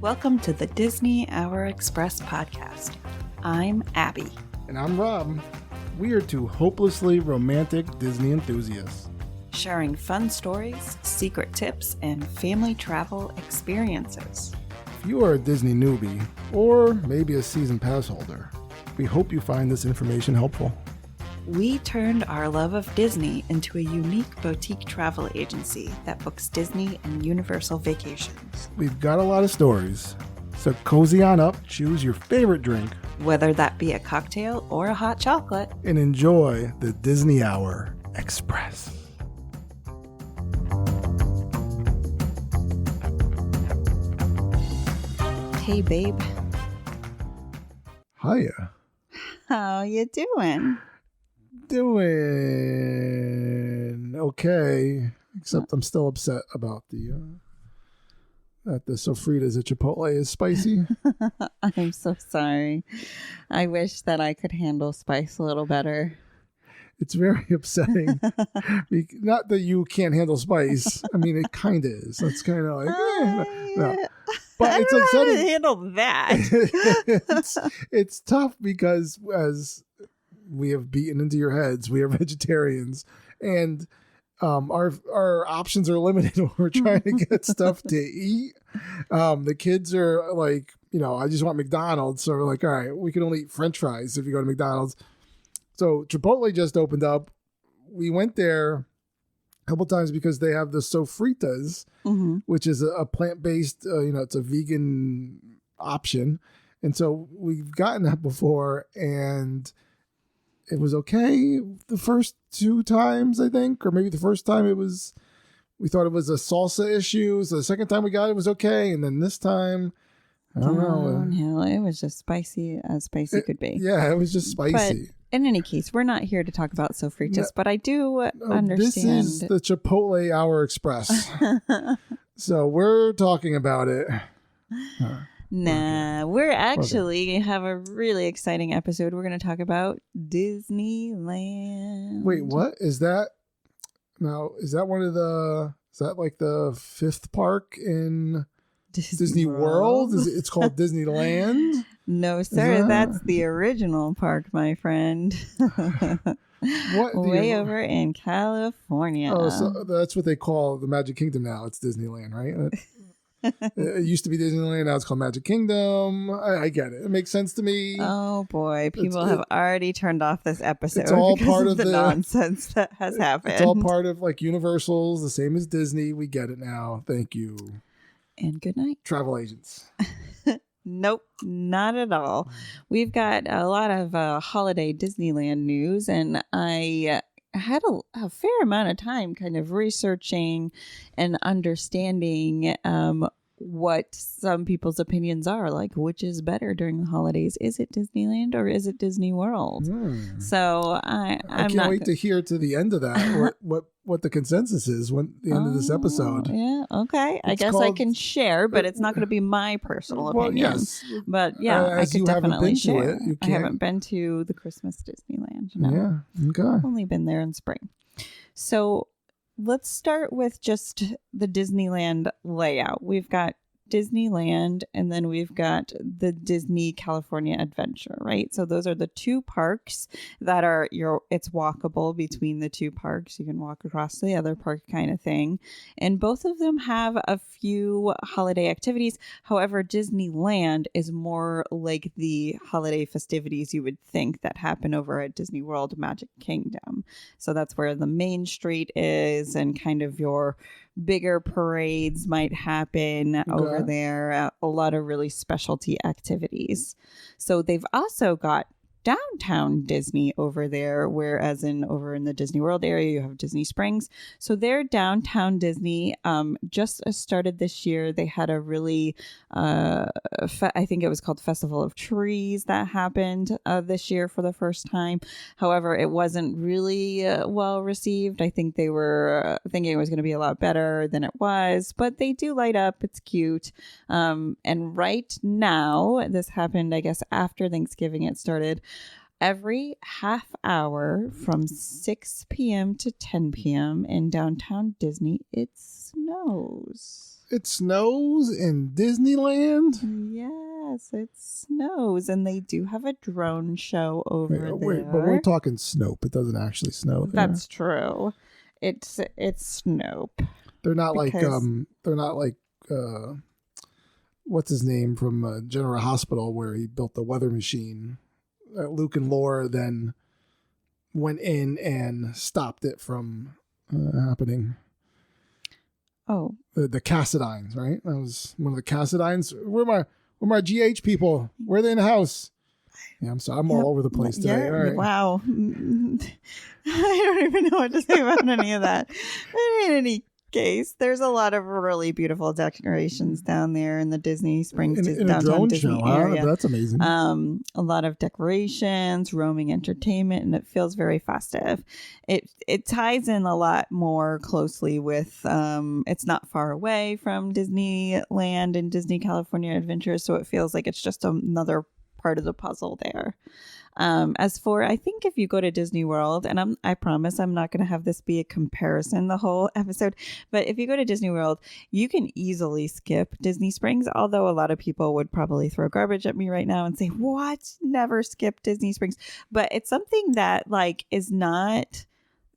Welcome to the Disney Hour Express podcast. I'm Abby. And I'm Rob. We are two hopelessly romantic Disney enthusiasts, Sharing fun stories, secret tips, and family travel experiences. If you are a Disney newbie, or maybe a season pass holder, we hope you find this information helpful. We turned our love of Disney into a unique boutique travel agency that books Disney and Universal vacations. We've got a lot of stories, so cozy on up, choose your favorite drink, Whether that be a cocktail or a hot chocolate. and enjoy the Disney Hour Express. Hey, babe. Hiya. How you doing? Doing okay, except I'm still upset about that the Sofritas at Chipotle is spicy. I'm so sorry. I wish that I could handle spice a little better. It's very upsetting. Not that you can't handle spice. I mean, it kind of is. It's kind of like, no. But I it's don't know how to upsetting. handle that. It's tough because as we have beaten into your heads, we are vegetarians, and our options are limited when we're trying to get stuff to eat. The kids are like, I just want McDonald's. So we're like, all right, we can only eat French fries if you go to McDonald's. So Chipotle just opened up. We went there a couple times because they have the Sofritas, which is a plant-based, it's a vegan option. And so we've gotten that before, and it was okay the first two times, I think, or maybe the first time we thought it was a salsa issue. So the second time we got it was okay. And then this time, I don't know. No, it was just spicy as spicy could be. Yeah, it was just spicy. But in any case, we're not here to talk about Sofritas, but I do understand. This is the Chipotle Hour Express. So we're talking about it. Nah, we're actually have a really exciting episode. We're going to talk about Disneyland. Wait, what is that? Now, is that like the fifth park in Disney World? It's called Disneyland? No, sir. That's the original park, my friend. Way over in California. Oh, so that's what they call the Magic Kingdom now. It's Disneyland, right? It used to be Disneyland. Now it's called Magic Kingdom. I get it. It makes sense to me. Oh boy, people have already turned off this episode. It's all part of the nonsense that has happened. It's all part of like Universal's, the same as Disney. We get it now. Thank you. And good night, travel agents. Nope, not at all. We've got a lot of holiday Disneyland news, and I had a fair amount of time kind of researching and understanding what some people's opinions are, like which is better during the holidays. Is it Disneyland or is it Disney World? So I can't wait to hear to the end of that what the consensus is when the end of this episode. Yeah, okay. I guess I can share, but it's not going to be my personal opinion. Yes. But yeah, I could definitely share. I haven't been to the Christmas Disneyland. No. Yeah, okay. I've only been there in spring. So let's start with just the Disneyland layout. We've got Disneyland, and then we've got the Disney California Adventure, right? So those are the two parks that are it's walkable between the two parks. You can walk across to the other park kind of thing. And both of them have a few holiday activities. However, Disneyland is more like the holiday festivities you would think that happen over at Disney World Magic Kingdom. So that's where the main street is, and kind of your bigger parades might happen over there. A lot of really specialty activities. So they've also got downtown Disney over there, whereas over in the Disney World area, you have Disney Springs. So their downtown Disney just started this year. They had a really, I think it was called Festival of Trees that happened this year for the first time. However, it wasn't really well received. I think they were thinking it was going to be a lot better than it was, but they do light up. It's cute. And right now, this happened, I guess, after Thanksgiving it started. Every half hour from 6 p.m. to 10 p.m. in downtown Disney, it snows. it snows in Disneyland. Yes, it snows, and they do have a drone show over there. Wait, but we're talking Snope. It doesn't actually snow there. That's true. It's Snope. They're not because- like what's his name from General Hospital, where he built the weather machine. Luke and Laura then went in and stopped it from happening. Oh, The Cassidines, right? That was one of the Cassidines. Where my GH people? Where are they in the house? Yeah, I'm sorry. I'm all over the place today. yeah, All right. wow. I don't even know what to say about any of that. But in any case, there's a lot of really beautiful decorations down there in the Disney Springs In a downtown drone Disney show, area. huh? That's amazing. A lot of decorations, roaming entertainment, and it feels very festive. It ties in a lot more closely with it's not far away from Disneyland and Disney California Adventure, so it feels like it's just another part of the puzzle there. As for, I think if you go to Disney World, and I promise I'm not going to have this be a comparison the whole episode, but if you go to Disney World, you can easily skip Disney Springs, although a lot of people would probably throw garbage at me right now and say, what? Never skip Disney Springs. But it's something that like is not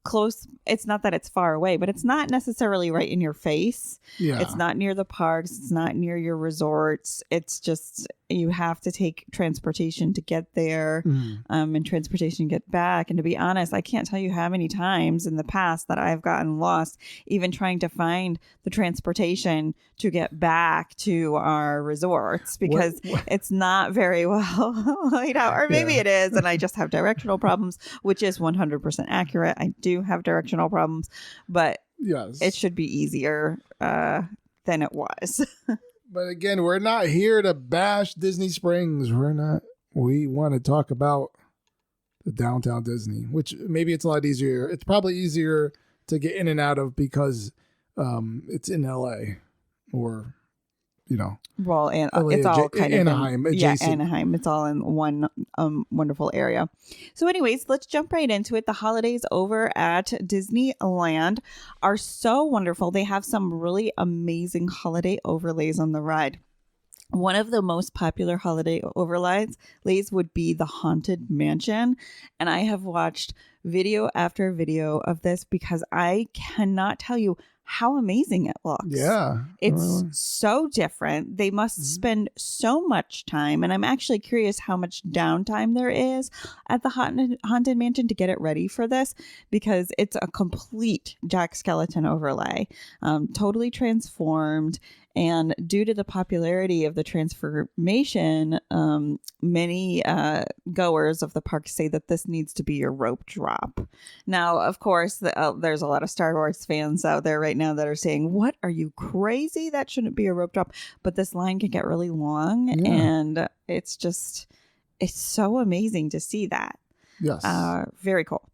close. It's not that it's far away, but it's not necessarily right in your face. Yeah. It's not near the parks. It's not near your resorts. It's just you have to take transportation to get there, and transportation to get back. And to be honest, I can't tell you how many times in the past that I've gotten lost, even trying to find the transportation to get back to our resorts because it's not very well laid out. Or maybe it is, and I just have directional problems, which is 100% accurate. I do have directional problems, but yes, it should be easier than it was. But again, we're not here to bash Disney Springs. We want to talk about the downtown Disney, which maybe it's a lot easier. It's probably easier to get in and out of because it's in LA or, well, and LA it's all kind of Anaheim adjacent. Anaheim. It's all in one wonderful area. So anyways, let's jump right into it. The holidays over at Disneyland are so wonderful. They have some really amazing holiday overlays on the ride. One of the most popular holiday overlays would be the Haunted Mansion. And I have watched video after video of this because I cannot tell you how amazing it looks. Yeah. It's so different. They must spend so much time. And I'm actually curious how much downtime there is at the Haunted Mansion to get it ready for this because it's a complete Jack Skeleton overlay, totally transformed. And due to the popularity of the transformation, many goers of the park say that this needs to be your rope drop. Now, of course, there's a lot of Star Wars fans out there right now that are saying, what, are you crazy? That shouldn't be a rope drop. But this line can get really long, and it's so amazing to see that. Yes. Very cool.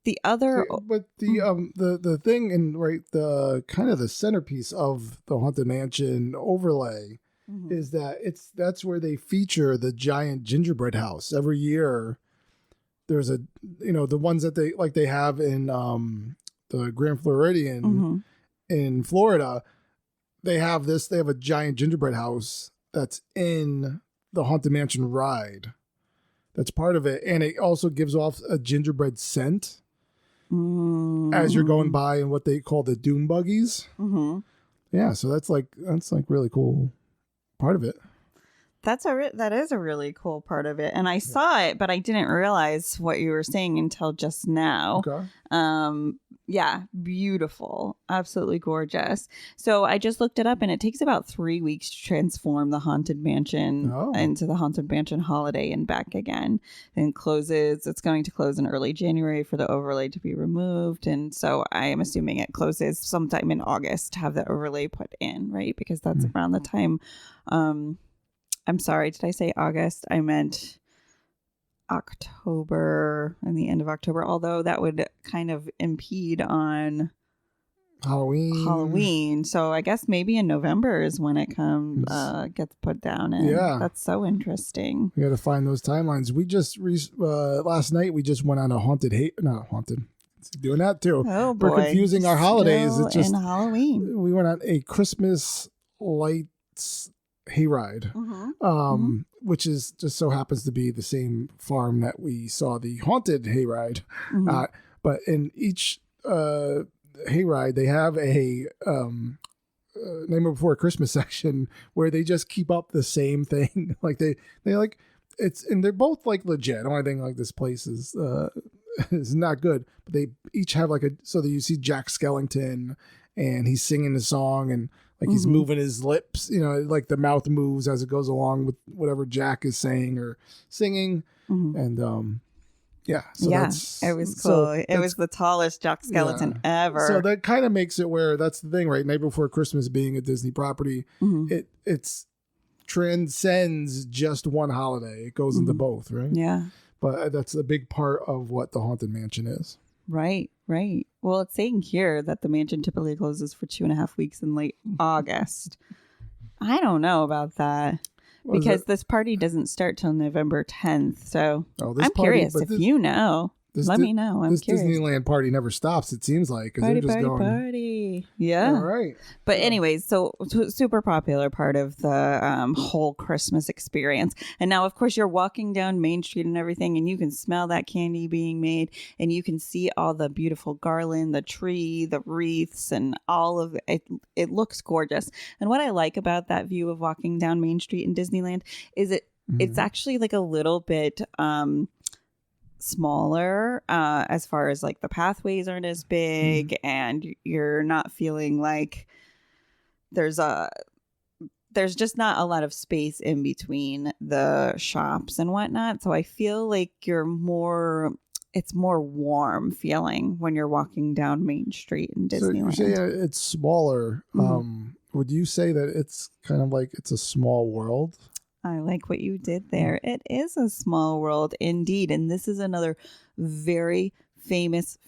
The other, but the thing in the kind of the centerpiece of the Haunted Mansion overlay is that that's where they feature the giant gingerbread house every year. There's the ones that they have in the Grand Floridian in Florida. They have a giant gingerbread house that's in the Haunted Mansion ride. That's part of it, and it also gives off a gingerbread scent. As you're going by in what they call the doom buggies. Yeah, so that's really cool part of it. That is a really cool part of it. And I saw it, but I didn't realize what you were saying until just now. Okay. Yeah, beautiful. Absolutely gorgeous. So I just looked it up and it takes about 3 weeks to transform the Haunted Mansion into the Haunted Mansion Holiday and back again. And it's going to close in early January for the overlay to be removed. And so I am assuming it closes sometime in August to have the overlay put in, right? Because that's around the time. I'm sorry, did I say August? I meant October and the end of October, although that would kind of impede on Halloween. So I guess maybe in November is when it gets put down. And that's so interesting. We got to find those timelines. We just last night we just went on a doing that too. Oh boy, we're confusing our holidays. Still It's just in Halloween. we went on a Christmas lights hayride, which is just so happens to be the same farm that we saw the haunted hayride. But in each hayride, they have a Nightmare Before Christmas section where they just keep up the same thing. Like they like it's, and they're both like legit. I don't think like this place is not good, but they each have like so that you see Jack Skellington and he's singing the song and like he's moving his lips, like the mouth moves as it goes along with whatever Jack is saying or singing. And it was cool. It was the tallest Jack Skellington ever. So that kind of makes it where that's the thing, right? Night Before Christmas being a Disney property, it's transcends just one holiday. It goes into both, right? Yeah. But that's a big part of what the Haunted Mansion is. Right. Well, it's saying here that the mansion typically closes for 2.5 weeks in late August. I don't know about that. Because this party doesn't start till November 10th. So I'm curious if you know. Let me know. I'm curious. This Disneyland party never stops, it seems like. Party. Yeah. All right. But anyways, so super popular part of the whole Christmas experience. And now, of course, you're walking down Main Street and everything, and you can smell that candy being made, and you can see all the beautiful garland, the tree, the wreaths, and all of it. It looks gorgeous. And what I like about that view of walking down Main Street in Disneyland is it's actually like a little bit smaller as far as like the pathways aren't as big, and you're not feeling like there's just not a lot of space in between the shops and whatnot. So I feel like it's more warm feeling when you're walking down Main Street in Disneyland. So you say it's smaller. Would you say that it's kind of like it's a small world? I like what you did there. It is a small world indeed. And this is another very famous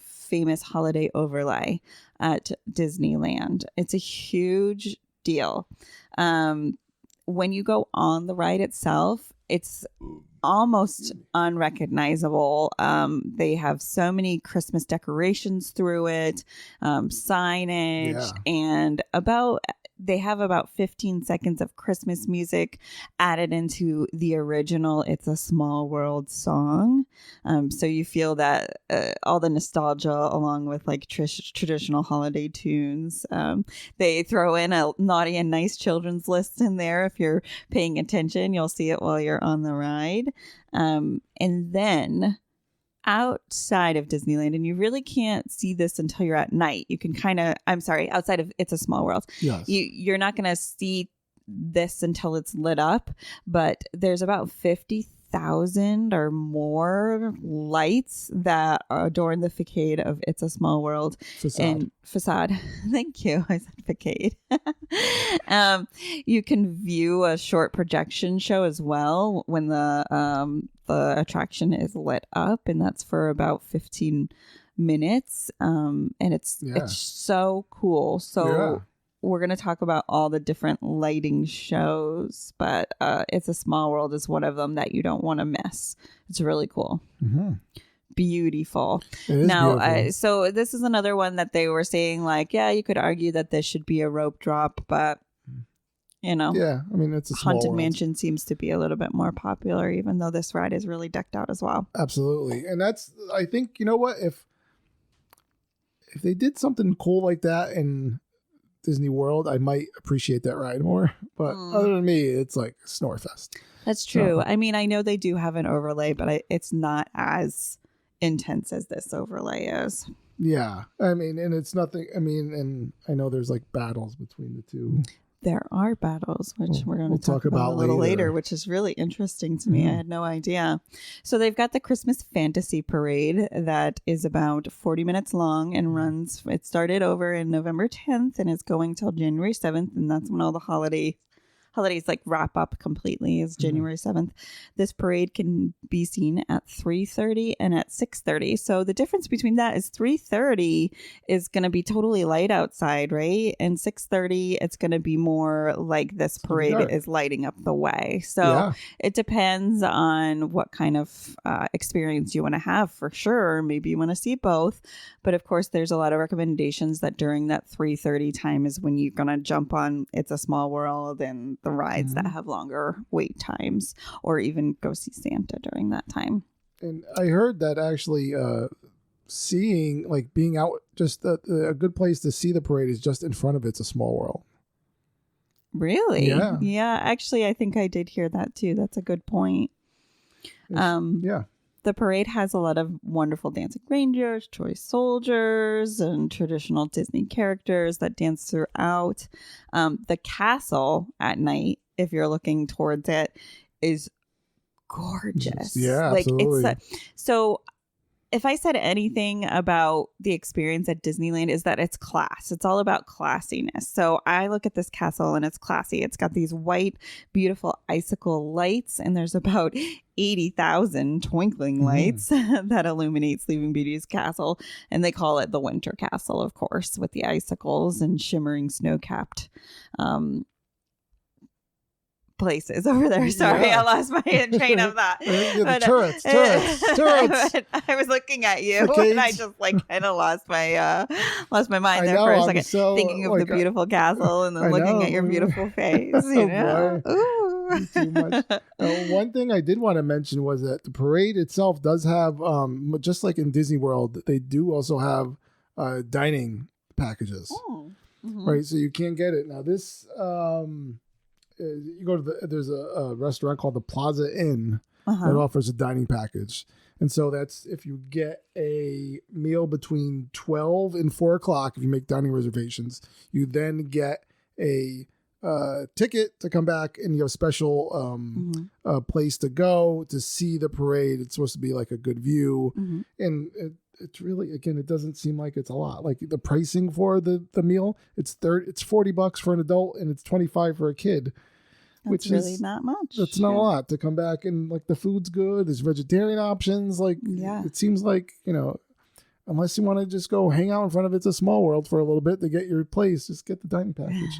holiday overlay at Disneyland. It's a huge deal. When you go on the ride itself, it's almost unrecognizable. They have so many Christmas decorations through it, signage, and they have about 15 seconds of Christmas music added into the original It's a Small World song. So you feel that all the nostalgia along with like traditional holiday tunes. They throw in a naughty and nice children's list in there. If you're paying attention, you'll see it while you're on the ride. And then outside of Disneyland, and you really can't see this until you're at night. You can outside of It's a Small World. Yes. You're not going to see this until it's lit up, but there's about 50,000 or more lights that adorn the facade of It's a Small World. Facade. Thank you. I said facade. You can view a short projection show as well when the attraction is lit up, and that's for about 15 minutes. And it's so cool. So we're going to talk about all the different lighting shows, but It's a Small World is one of them that you don't want to miss. It's really cool. Beautiful. Now, beautiful. So this is another one that they were saying like, you could argue that this should be a rope drop, but I mean, it's a small Haunted world. Mansion seems to be a little bit more popular, even though this ride is really decked out as well. Absolutely. And I think, you know what, if they did something cool like that in Disney World, I might appreciate that ride more. But other than me, it's like Snorefest. That's true. I mean, I know they do have an overlay, but it's not as intense as this overlay is. Yeah. I mean, and it's nothing. I mean, and I know there's like battles between the two. There are battles, which we're going to talk about a little later, which is really interesting to me. I had no idea. So they've got the Christmas Fantasy Parade that is about 40 minutes long and runs. It started over in November 10th and is going till January 7th. And that's when all the holiday holidays like wrap up completely is January 7th. This parade can be seen at 3:30 and at 6:30. So the difference between that is 3:30 is going to be totally light outside, right? And 6:30 it's going to be more like this parade is lighting up the way. So it depends on what kind of experience you want to have, for sure. Maybe you want to see both. But of course, there's a lot of recommendations that during that 3:30 time is when you're going to jump on It's a Small World and the rides that have longer wait times, or even go see Santa during that time. And I heard that actually seeing, like being out, just a good place to see the parade is just in front of It's a Small World. Really? Yeah. Yeah. Actually, I think I did hear that too. That's a good point. Yeah. The parade has a lot of wonderful dancing reindeers, toy soldiers, and traditional Disney characters that dance throughout. The castle at night, if you're looking towards it, is gorgeous. Yeah, absolutely. So if I said anything about the experience at Disneyland, is that it's class. It's all about classiness. So I look at this castle and it's classy. It's got these white, beautiful icicle lights, and there's about 80,000 twinkling lights that illuminate Sleeping Beauty's castle. And they call it the Winter Castle, of course, with the icicles and shimmering snow-capped places over there. Sorry, I lost my train of thought. The turrets. I was looking at you and I just like kind of lost my mind there for a second, thinking of the beautiful castle and then looking at your beautiful face. You know? Ooh. Too much. One thing I did want to mention was that the parade itself does have, just like in Disney World, they do also have dining packages. Right, so you can get it. Now this you go to there's a restaurant called the Plaza Inn that offers a dining package. And so that's if you get a meal between 12 and 4 o'clock, if you make dining reservations, you then get a ticket to come back, and you have a special place to go to see the parade. It's supposed to be like a good view. And it's really, again, it doesn't seem like it's a lot. Like the pricing for the meal, it's $40 for an adult and it's $25 for a kid. Which really is not much. That's not a lot to come back, and like the food's good. There's vegetarian options. Like it seems like, unless you want to just go hang out in front of It's a Small World for a little bit to get your place, just get the dining package.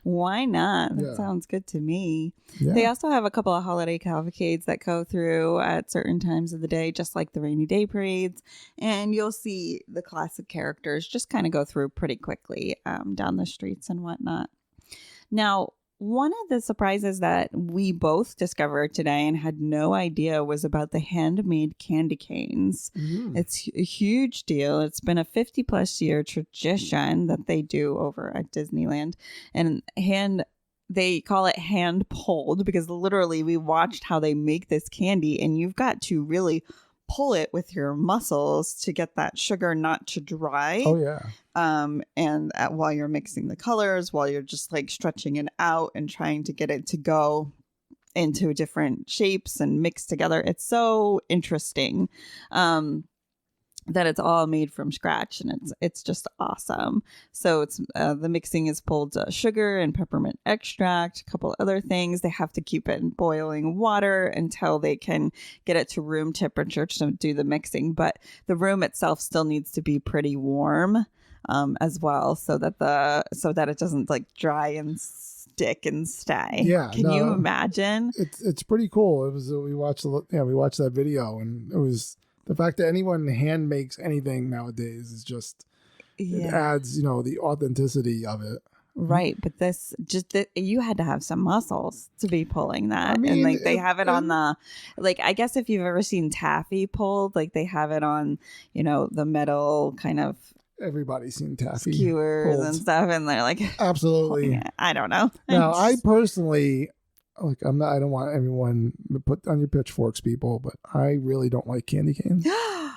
Why not? That sounds good to me. They also have a couple of holiday cavalcades that go through at certain times of the day, just like the rainy day parades. And you'll see the classic characters just kind of go through pretty quickly down the streets and whatnot. Now, one of the surprises that we both discovered today and had no idea was about the handmade candy canes. It's a huge deal. It's been a 50-plus year tradition that they do over at Disneyland. And they call it hand pulled because literally we watched how they make this candy, and you've got to really pull it with your muscles to get that sugar not to dry. Oh, yeah. And while you're mixing the colors, while you're just like stretching it out and trying to get it to go into different shapes and mix together. It's so interesting that it's all made from scratch, and it's just awesome. So it's the mixing is pulled sugar and peppermint extract, a couple other things. They have to keep it in boiling water until they can get it to room temperature to do the mixing. But the room itself still needs to be pretty warm as well, so that it doesn't like dry and stick and stay. Yeah, can you imagine? It's pretty cool. It was we watched that video, and it was. The fact that anyone hand makes anything nowadays is just, it adds, the authenticity of it. Right. But you had to have some muscles to be pulling that. And like they have it on the, like, I guess if you've ever seen taffy pulled, like they have it on, the metal kind of. Everybody's seen taffy skewers pulled and stuff. And they're like, absolutely. I don't know. Now, I personally, I don't want everyone to put on your pitchforks, people, but I really don't like candy canes. I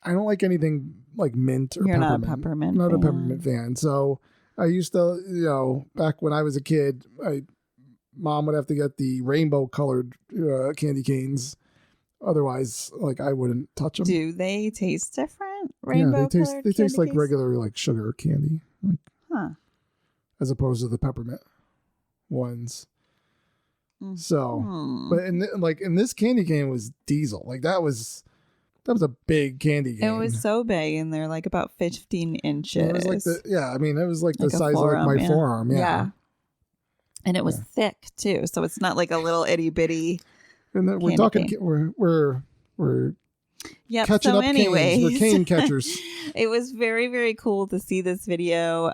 don't like anything like mint or You're peppermint. Not a peppermint Not fan. a peppermint fan. So I used to, back when I was a kid, mom would have to get the rainbow colored candy canes. Otherwise, I wouldn't touch them. Do they taste different? Rainbow they taste like regular sugar candy. Huh. As opposed to the peppermint. ones. So, but in this candy cane was diesel. Like that was a big candy cane. It was so big, and they're like about 15 inches. It was like it was like the size forearm, of like my forearm. Yeah. And it was thick too, so it's not like a little itty bitty. And then we're talking. Cane. We're Yep. catching So up anyways, canes. We're cane catchers. It was very, very cool to see this video.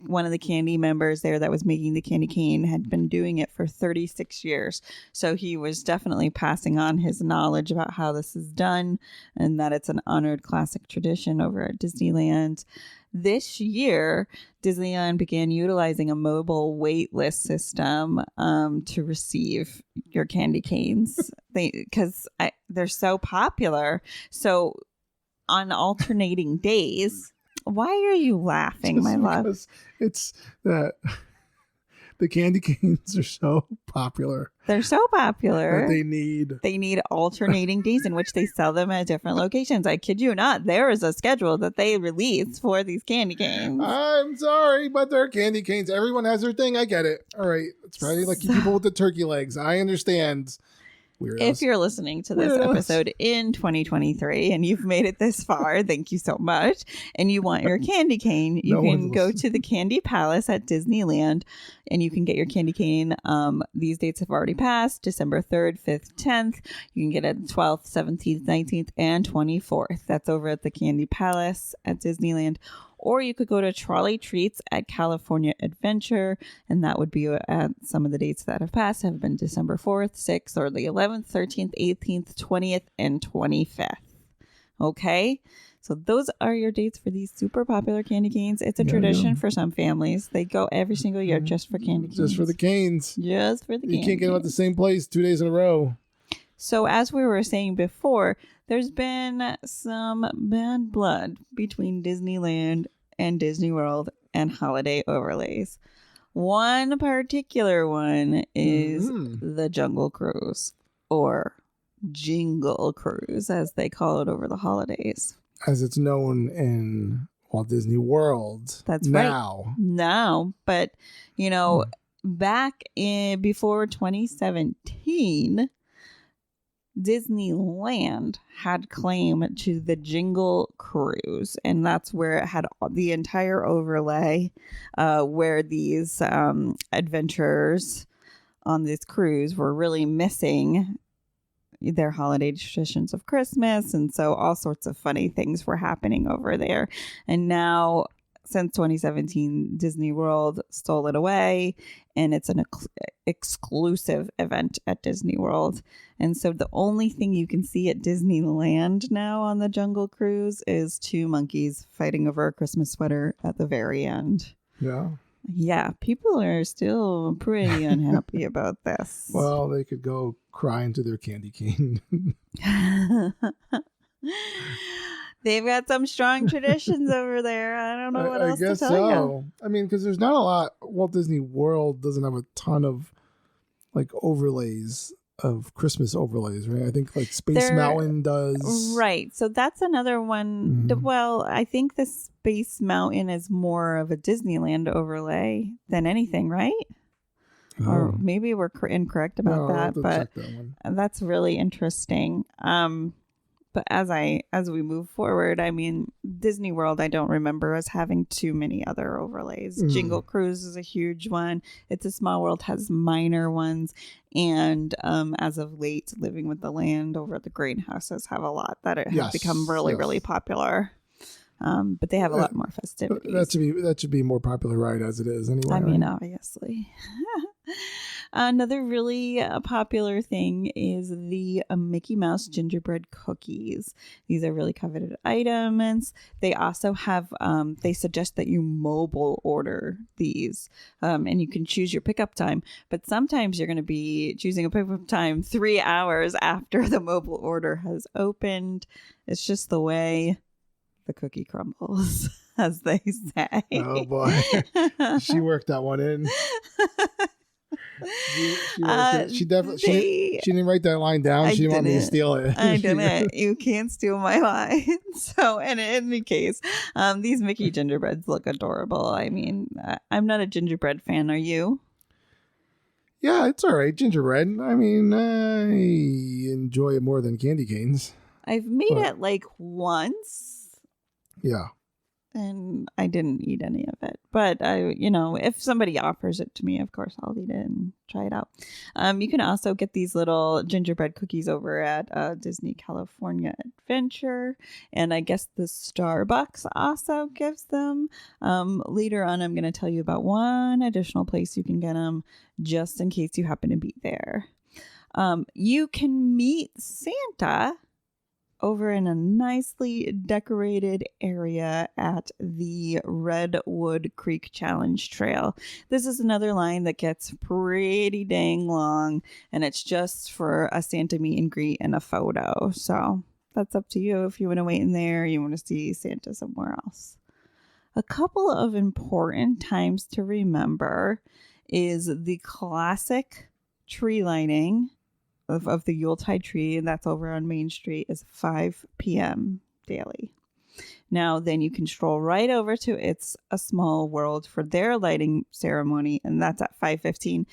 One of the candy members there that was making the candy cane had been doing it for 36 years. So he was definitely passing on his knowledge about how this is done and that it's an honored classic tradition over at Disneyland. This year, Disneyland began utilizing a mobile wait list system to receive your candy canes because they're so popular. So on alternating days, why are you laughing, my love? It's that the candy canes are so popular. They're so popular. They need alternating days in which they sell them at different locations. I kid you not. There is a schedule that they release for these candy canes. I'm sorry, but they're candy canes. Everyone has their thing. I get it. All right. It's probably like people with the turkey legs. I understand. Weirdos. If you're listening to this episode in 2023 and you've made it this far, thank you so much. And you want your candy cane, you can go to the Candy Palace at Disneyland and you can get your candy cane. These dates have already passed, December 3rd, 5th, 10th. You can get it 12th, 17th, 19th, and 24th. That's over at the Candy Palace at Disneyland. Or you could go to Trolley Treats at California Adventure, and that would be at some of the dates that have passed have been December 4th, 6th, or the 11th, 13th, 18th, 20th, and 25th. Okay? So those are your dates for these super popular candy canes. It's a tradition for some families. They go every single year just for candy canes. Just for the canes. Just for the candy You can't get them at the same place 2 days in a row. So as we were saying before, there's been some bad blood between Disneyland and Disney World and holiday overlays. One particular one is the Jungle Cruise, or Jingle Cruise, as they call it over the holidays. As it's known in Walt Disney World. That's now. Right. Now, but, back before 2017... Disneyland had claim to the Jingle Cruise, and that's where it had the entire overlay where these adventurers on this cruise were really missing their holiday traditions of Christmas, and so all sorts of funny things were happening over there. And now, since 2017, Disney World stole it away, and it's an exclusive event at Disney World. And so the only thing you can see at Disneyland now on the Jungle Cruise is two monkeys fighting over a Christmas sweater at the very end. Yeah. Yeah, people are still pretty unhappy about this. Well, they could go cry into their candy cane. They've got some strong traditions over there. I don't know what else to tell you. I mean, because there's not a lot. Walt Disney World doesn't have a ton of like overlays of Christmas overlays, right? I think like Space Mountain does. Right. So that's another one. Mm-hmm. Well, I think the Space Mountain is more of a Disneyland overlay than anything, right? Oh. Or maybe we're incorrect about that, but that's really interesting. But as we move forward, I mean, Disney World, I don't remember us having too many other overlays. Jingle Cruise is a huge one. It's a Small World has minor ones. And as of late, Living with the Land over at the Greenhouses have a lot that have become really, really popular. But they have a lot more festivities. That should be more popular ride as it is anyway. I mean, obviously. Another really popular thing is the Mickey Mouse gingerbread cookies. These are really coveted items. They also have, they suggest that you mobile order these, and you can choose your pickup time. But sometimes you're going to be choosing a pickup time 3 hours after the mobile order has opened. It's just the way the cookie crumbles, as they say. Oh boy, she worked that one in. She didn't write that line down. She didn't want me to steal it. I didn't. You can't steal my line. So, in any case, these Mickey gingerbreads look adorable. I mean, I'm not a gingerbread fan. Are you? Yeah, it's all right. Gingerbread. I mean, I enjoy it more than candy canes. I've made But, it like once yeah. and I didn't eat any of it. But if somebody offers it to me, of course I'll eat it and try it out. You can also get these little gingerbread cookies over at Disney California Adventure, and I guess the Starbucks also gives them. Later on, I'm going to tell you about one additional place you can get them, just in case you happen to be there. You can meet Santa over in a nicely decorated area at the Redwood Creek Challenge Trail. This is another line that gets pretty dang long, and it's just for a Santa meet and greet and a photo. So that's up to you if you want to wait in there, you want to see Santa somewhere else. A couple of important times to remember is the classic tree lighting of the Yuletide tree, and that's over on Main Street, is 5 p.m. daily. Now, then you can stroll right over to It's a Small World for their lighting ceremony, and that's at 5:15.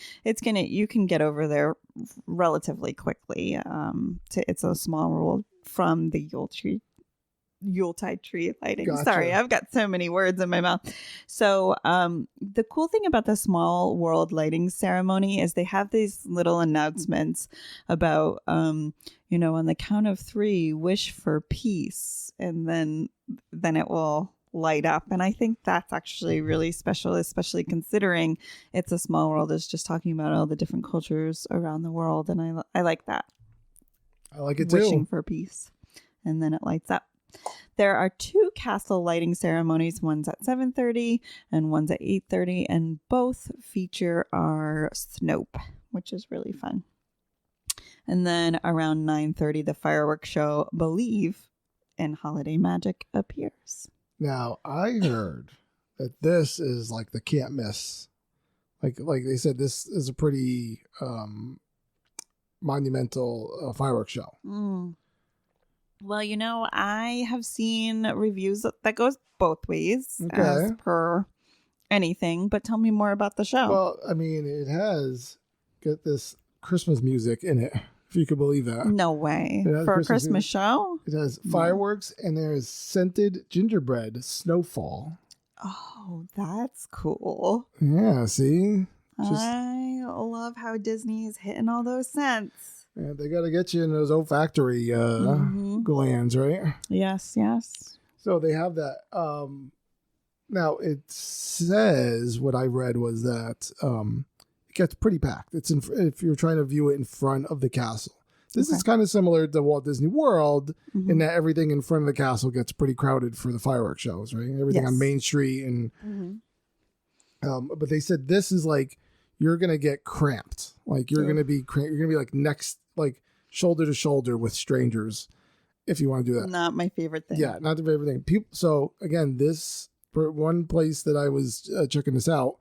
You can get over there relatively quickly to It's a Small World from the Yuletide tree lighting. Gotcha. Sorry, I've got so many words in my mouth. So the cool thing about the Small World lighting ceremony is they have these little announcements about on the count of 3, wish for peace, and then it will light up. And I think that's actually really special, especially considering It's a Small World is just talking about all the different cultures around the world, and I like that. I like it too. Wishing for peace, and then it lights up. There are 2 castle lighting ceremonies. One's at 7:30 and one's at 8:30, and both feature our Snope, which is really fun. And then around 9:30, the fireworks show Believe in Holiday Magic appears. Now, I heard that this is like the can't miss. Like they said, this is a pretty monumental fireworks show. Well, I have seen reviews that goes both ways as per anything, but tell me more about the show. Well, I mean, it has got this Christmas music in it, if you could believe that. No way. For a Christmas show? It has fireworks, and there's scented gingerbread snowfall. Oh, that's cool. Yeah, see? I love how Disney is hitting all those scents. Yeah, they got to get you in those olfactory glands, right? Yes. So they have that. Now, it says, what I read was that it gets pretty packed. If you're trying to view it in front of the castle. This is kind of similar to Walt Disney World in that everything in front of the castle gets pretty crowded for the fireworks shows, right? Everything on Main Street. And but they said this is like, you're going to get cramped. Like you're going to be like next, like shoulder to shoulder with strangers if you want to do that. Not my favorite thing. Yeah, not the favorite thing. So again, this, for one place that I was checking this out,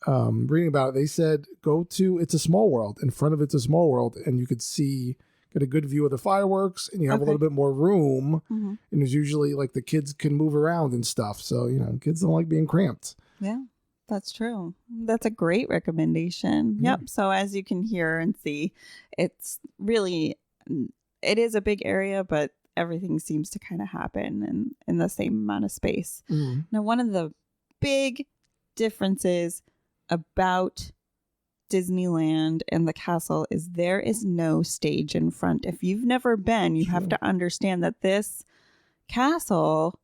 reading about it, they said go to It's a Small World. In front of It's a Small World, and you could get a good view of the fireworks, and you have a little bit more room. And there's usually like the kids can move around and stuff. So, kids don't like being cramped. Yeah. That's true. That's a great recommendation. Yep. So as you can hear and see, it is a big area, but everything seems to kind of happen in the same amount of space. Now, one of the big differences about Disneyland and the castle is there is no stage in front. If you've never been, you have to understand that this castle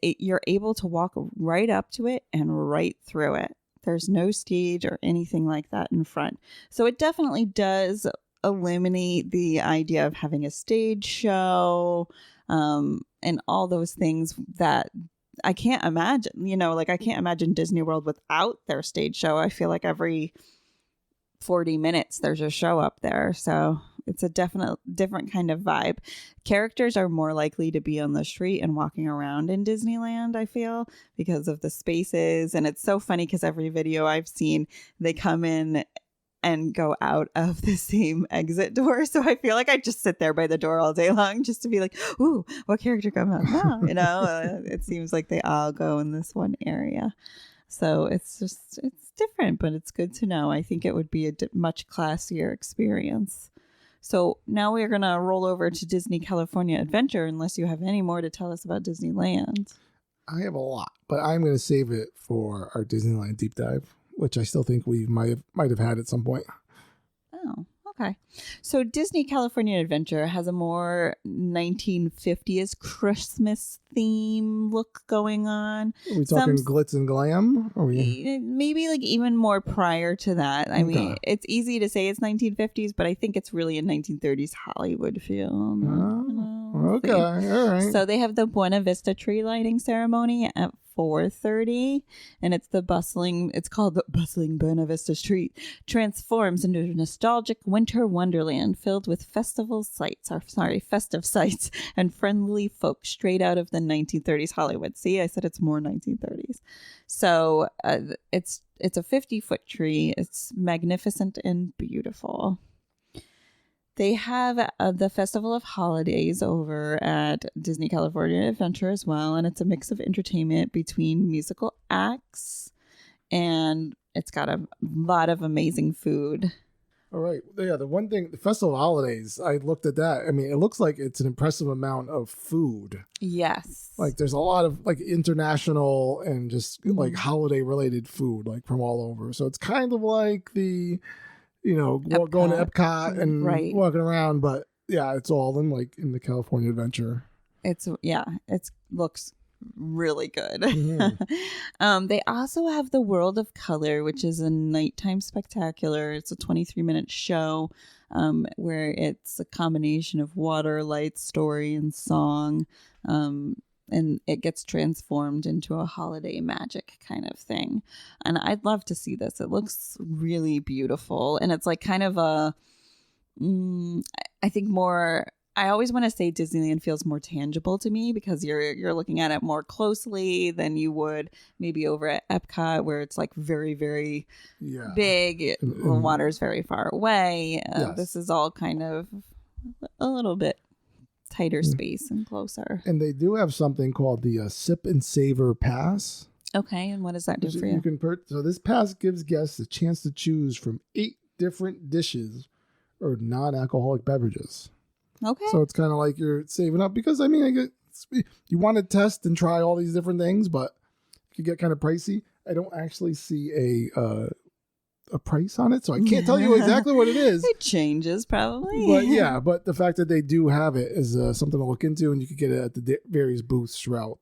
you're able to walk right up to it and right through it. There's no stage or anything like that in front. So it definitely does eliminate the idea of having a stage show and all those things that I can't imagine. I can't imagine Disney World without their stage show. I feel like every 40 minutes there's a show up there. So it's a different kind of vibe. Characters are more likely to be on the street and walking around in Disneyland, I feel, because of the spaces. And it's so funny because every video I've seen, they come in and go out of the same exit door. So I feel like I just sit there by the door all day long just to be like, ooh, what character come out now? It seems like they all go in this one area. So it's different, but it's good to know. I think it would be a much classier experience. So now we're going to roll over to Disney California Adventure, unless you have any more to tell us about Disneyland. I have a lot, but I'm going to save it for our Disneyland deep dive, which I still think we might have had at some point. Oh, okay. So Disney California Adventure has a more 1950s Christmas theme look going on. Are we talking glitz and glam? Maybe like even more prior to that. I mean, it's easy to say it's 1950s, but I think it's really a 1930s Hollywood feel. Okay, all right. So they have the Buena Vista tree lighting ceremony at 4:30, and it's called the bustling Buena Vista Street transforms into a nostalgic winter wonderland filled with festive sights and friendly folk straight out of the 1930s Hollywood. See, I said it's more 1930s. So it's a 50-foot tree. It's magnificent and beautiful. They have the Festival of Holidays over at Disney California Adventure as well, and it's a mix of entertainment between musical acts, and it's got a lot of amazing food. All right. Yeah, the one thing, the Festival of Holidays, I looked at that. I mean, it looks like it's an impressive amount of food. Yes. Like there's a lot of like international and just like holiday related food like from all over. So it's kind of like the... going to Epcot and walking around, but yeah, it's all in the California Adventure. It looks really good. Mm-hmm. They also have the World of Color, which is a nighttime spectacular. It's a 23-minute show where it's a combination of water, light, story, and song. And it gets transformed into a holiday magic kind of thing. And I'd love to see this. It looks really beautiful. And it's like kind of I think more, I always want to say Disneyland feels more tangible to me because you're looking at it more closely than you would maybe over at Epcot where it's like very, very big. The water's very far away. This is all kind of a little bit tighter space and closer. And they do have something called the Sip and Savor Pass. Okay, and what does that do for you? So this pass gives guests a chance to choose from 8 different dishes or non-alcoholic beverages. Okay. So it's kind of like you're saving up because, I mean, you want to test and try all these different things, but it could get kind of pricey. I don't actually see a price on it, so I can't tell you exactly what it is. It changes probably. But the fact that they do have it is something to look into, and you can get it at the various booths throughout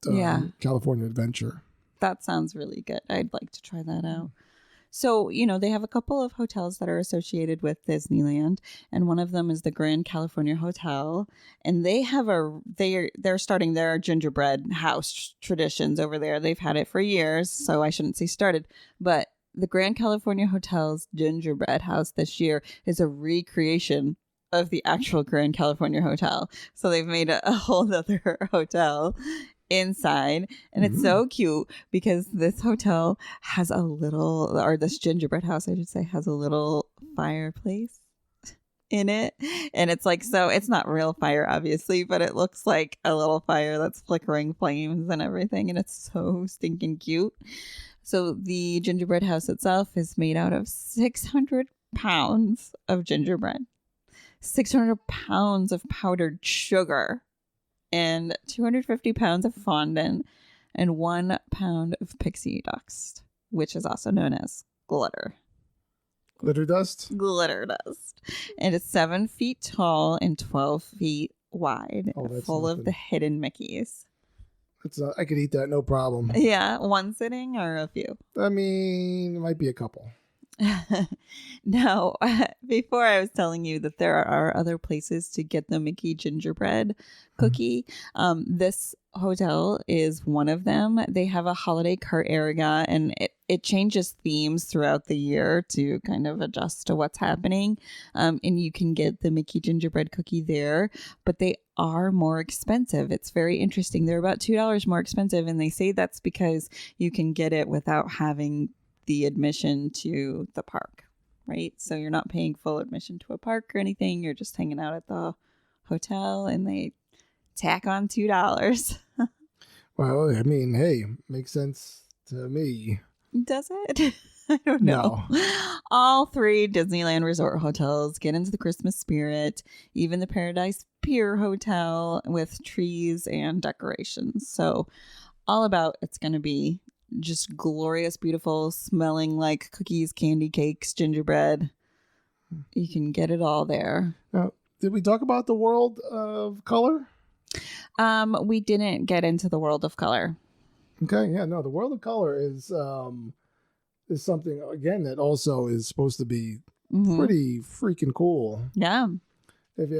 California Adventure. That sounds really good. I'd like to try that out. So, they have a couple of hotels that are associated with Disneyland, and one of them is the Grand California Hotel, and they have they're starting their gingerbread house traditions over there. They've had it for years, so I shouldn't say started, but the Grand California Hotel's gingerbread house this year is a recreation of the actual Grand California Hotel. So they've made a whole other hotel inside. And it's so cute because this hotel has this gingerbread house, I should say, has a little fireplace in it. And it's like, so it's not real fire, obviously, but it looks like a little fire that's flickering flames and everything. And it's so stinking cute. So the gingerbread house itself is made out of 600 pounds of gingerbread, 600 pounds of powdered sugar, and 250 pounds of fondant, and 1 pound of pixie dust, which is also known as glitter. Glitter dust? Glitter dust. And it's 7 feet tall and 12 feet wide, full of the hidden Mickeys. I could eat that, no problem. Yeah, one sitting or a few? I mean, it might be a couple. Now, before I was telling you that there are other places to get the Mickey gingerbread cookie. This hotel is one of them. They have a holiday cart area, and it changes themes throughout the year to kind of adjust to what's happening. And you can get the Mickey gingerbread cookie there, but they are more expensive. It's very interesting. They're about $2 more expensive, and they say that's because you can get it without having the admission to the park, right? So you're not paying full admission to a park or anything. You're just hanging out at the hotel, and they tack on $2. Well, I mean, hey, makes sense to me. Does it? I don't know. All 3 Disneyland resort hotels get into the Christmas spirit, even the Paradise Pier Hotel with trees and decorations. So all about it's going to be just glorious, beautiful, smelling like cookies, candy cakes, gingerbread. You can get it all there. Now, did we talk about the world of color? We didn't get into the world of color. Okay, yeah, no, the world of color is something again that also is supposed to be pretty freaking cool. Yeah. If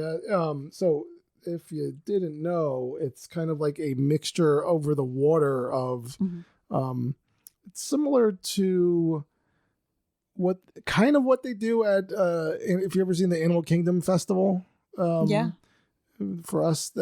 you didn't know, it's kind of like a mixture over the water of it's similar to what they do at if you ever seen the Animal Kingdom Festival. Yeah. For us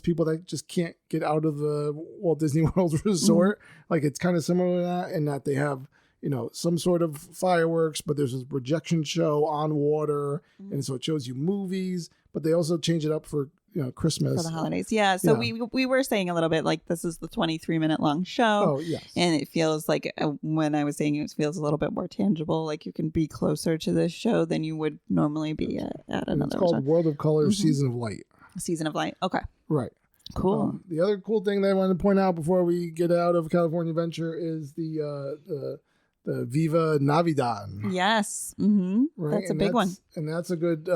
people that just can't get out of the Walt Disney World Resort, like it's kind of similar to that, in that they have, you know, some sort of fireworks, but there's this projection show on water, and so it shows you movies, but they also change it up for, you know, Christmas, for the holidays. Yeah. So we were saying a little bit like this is the 23-minute long show. Oh yes. And it feels like when I was saying it feels a little bit more tangible, like you can be closer to this show than you would normally be at another. It's called World of Color, Season of Light. Season of Light. Okay. Right. Cool. The other cool thing that I wanted to point out before we get out of California Adventure is the Viva Navidad. Yes. Right? That's a big one. And that's a good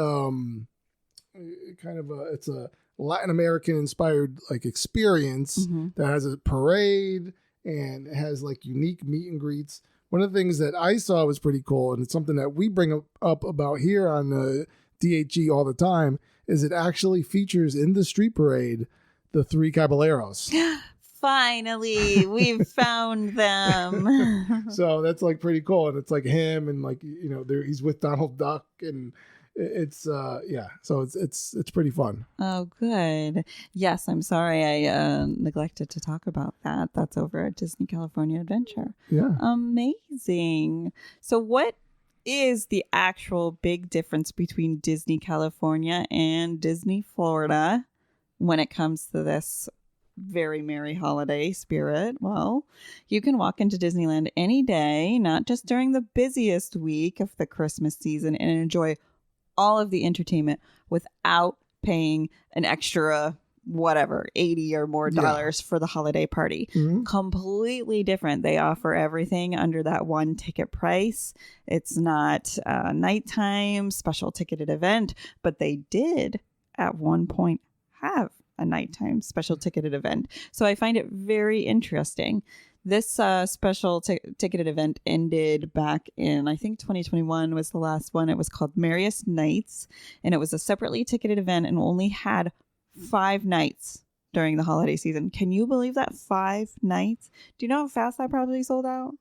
it's a Latin American inspired like experience that has a parade and it has like unique meet and greets. One of the things that I saw was pretty cool, and it's something that we bring up about here on the DHE all the time, is it actually features in the street parade the 3 Caballeros. Finally, we've found them. So that's like pretty cool, and it's like him, and like, you know, he's with Donald Duck, and it's so it's pretty fun. Oh, good. Yes, I'm sorry I neglected to talk about that. That's over at Disney California Adventure. Yeah, amazing. So what is the actual big difference between Disney California and Disney Florida when it comes to this very merry holiday spirit? Well, you can walk into Disneyland any day, not just during the busiest week of the Christmas season, and enjoy all of the entertainment without paying an extra whatever $80 or more for the holiday party. Completely different. They offer everything under that one ticket price. It's not a nighttime special ticketed event, but they did at one point have a nighttime special ticketed event. So I find it very interesting. This special ticketed event ended back in, I think 2021 was the last one. It was called Merriest Nights, and it was a separately ticketed event and only had 5 nights during the holiday season. Can you believe that? 5 nights? Do you know how fast that probably sold out?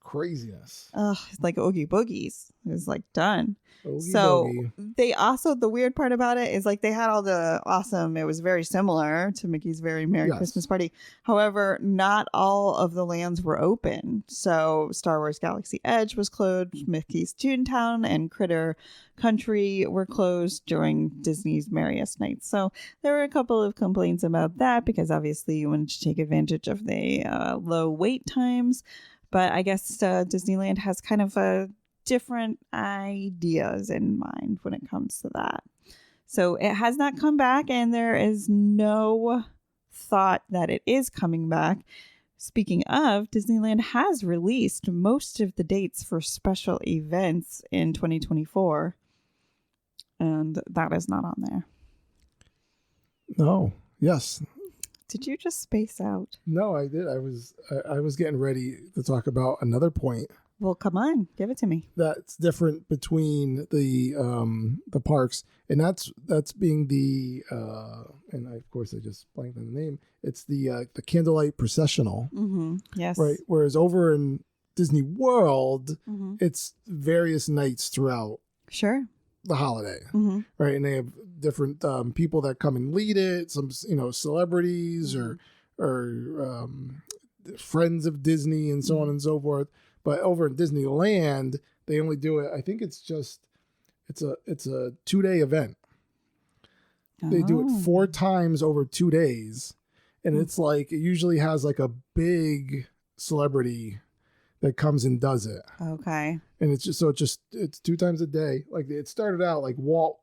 Craziness. It's like Oogie Boogies. It was like done. Oogie so Boogie. They also, the weird part about it is like they had all the awesome, it was very similar to Mickey's Very Merry Christmas Party. However, not all of the lands were open. So Star Wars Galaxy Edge was closed, Mickey's Toontown and Critter Country were closed during Disney's Merriest Nights. So there were a couple of complaints about that because obviously you wanted to take advantage of the low wait times. But I guess Disneyland has kind of different ideas in mind when it comes to that. So it has not come back, and there is no thought that it is coming back. Speaking of, Disneyland has released most of the dates for special events in 2024, and that is not on there. No. Yes. Did you just space out? No, I did. I was getting ready to talk about another point. Well, come on, give it to me. That's different between the parks, and that's being the and of course I just blanked on the name. It's the candlelight processional. Yes. Right. Whereas over in Disney World, it's various nights throughout. Sure. The holiday, right? And they have different people that come and lead it. Some, you know, celebrities or friends of Disney and so on and so forth. But over in Disneyland, they only do it. I think it's a 2-day event. They do it 4 times over 2 days, and it's like it usually has like a big celebrity that comes and does it. Okay. And it's it's 2 times a day. Like it started out like Walt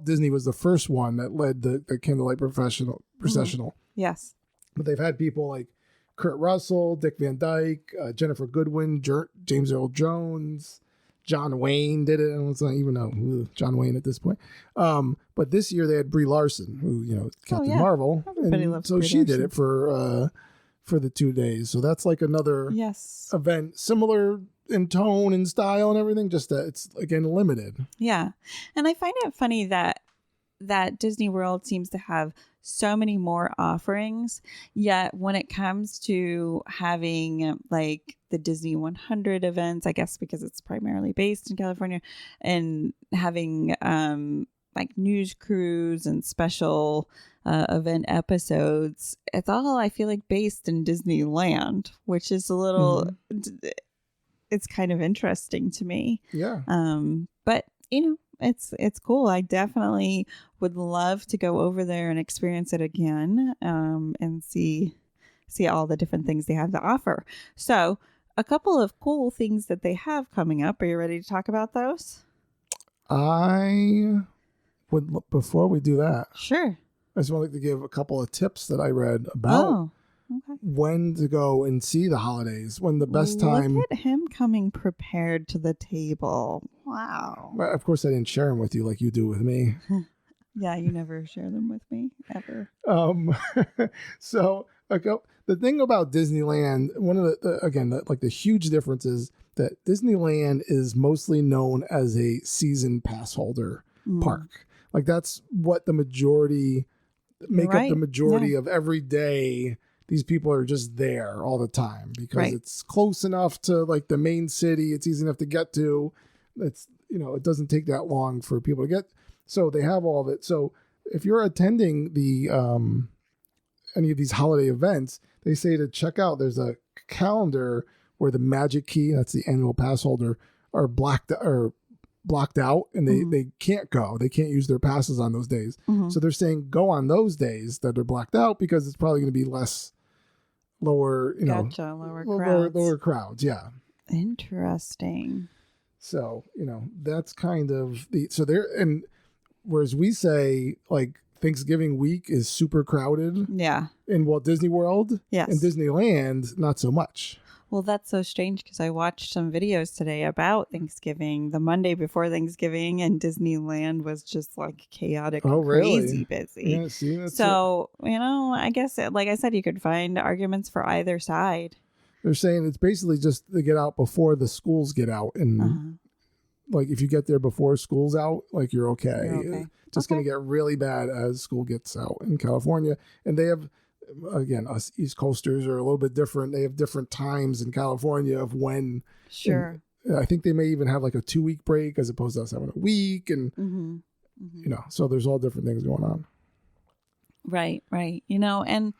Disney was the first one that led the candlelight processional. Yes. But they've had people like Kurt Russell, Dick Van Dyke, Jennifer Goodwin, James Earl Jones, John Wayne did it. I don't even know John Wayne at this point. But this year they had Brie Larson, who, Captain Marvel. Everybody loves so Brie she Larson. did it for the 2 days. So that's like another event, similar in tone and style and everything, just that it's, again, limited. Yeah. And I find it funny that Disney World seems to have so many more offerings, yet when it comes to having like the Disney 100 events, I guess because it's primarily based in California, and having like news crews and special event episodes, it's all, I feel like, based in Disneyland, which is a little it's kind of interesting to me. Yeah. But it's cool. I definitely would love to go over there and experience it again, and see all the different things they have to offer. So a couple of cool things that they have coming up. Are you ready to talk about those? I would, before we do that, Sure. I just wanted to give a couple of tips that I read about when to go and see the holidays, when the best time. Look at him coming prepared to the table. Wow. Of course, I didn't share them with you like you do with me. Yeah, you never share them with me, ever. So the thing about Disneyland, one of the huge difference is that Disneyland is mostly known as a season pass holder park. Like that's what the majority up the majority of every day. These people are just there all the time because it's close enough to like the main city. It's easy enough to get to. It's, it doesn't take that long for people to get. So they have all of it. So if you're attending the any of these holiday events, they say to check out. There's a calendar where the Magic Key, that's the annual pass holder, are blocked out, and they can't go. They can't use their passes on those days. So they're saying go on those days that are blocked out because it's probably going to be lower crowds. Yeah. Interesting. So, that's kind of and whereas we say like Thanksgiving week is super crowded. Yeah. In Walt Disney World. Yes. In Disneyland, not so much. Well, that's so strange because I watched some videos today about Thanksgiving, the Monday before Thanksgiving, and Disneyland was just like chaotic, crazy busy. Yeah, see, that's so, I guess, like I said, you could find arguments for either side. They're saying it's basically just to get out before the schools get out. And like if you get there before school's out, like you're okay. It's just going to get really bad as school gets out in California. And they have, again, us East Coasters are a little bit different. They have different times in California of when. Sure. I think they may even have like a 2-week break as opposed to us having a week. And, so there's all different things going on. Right. And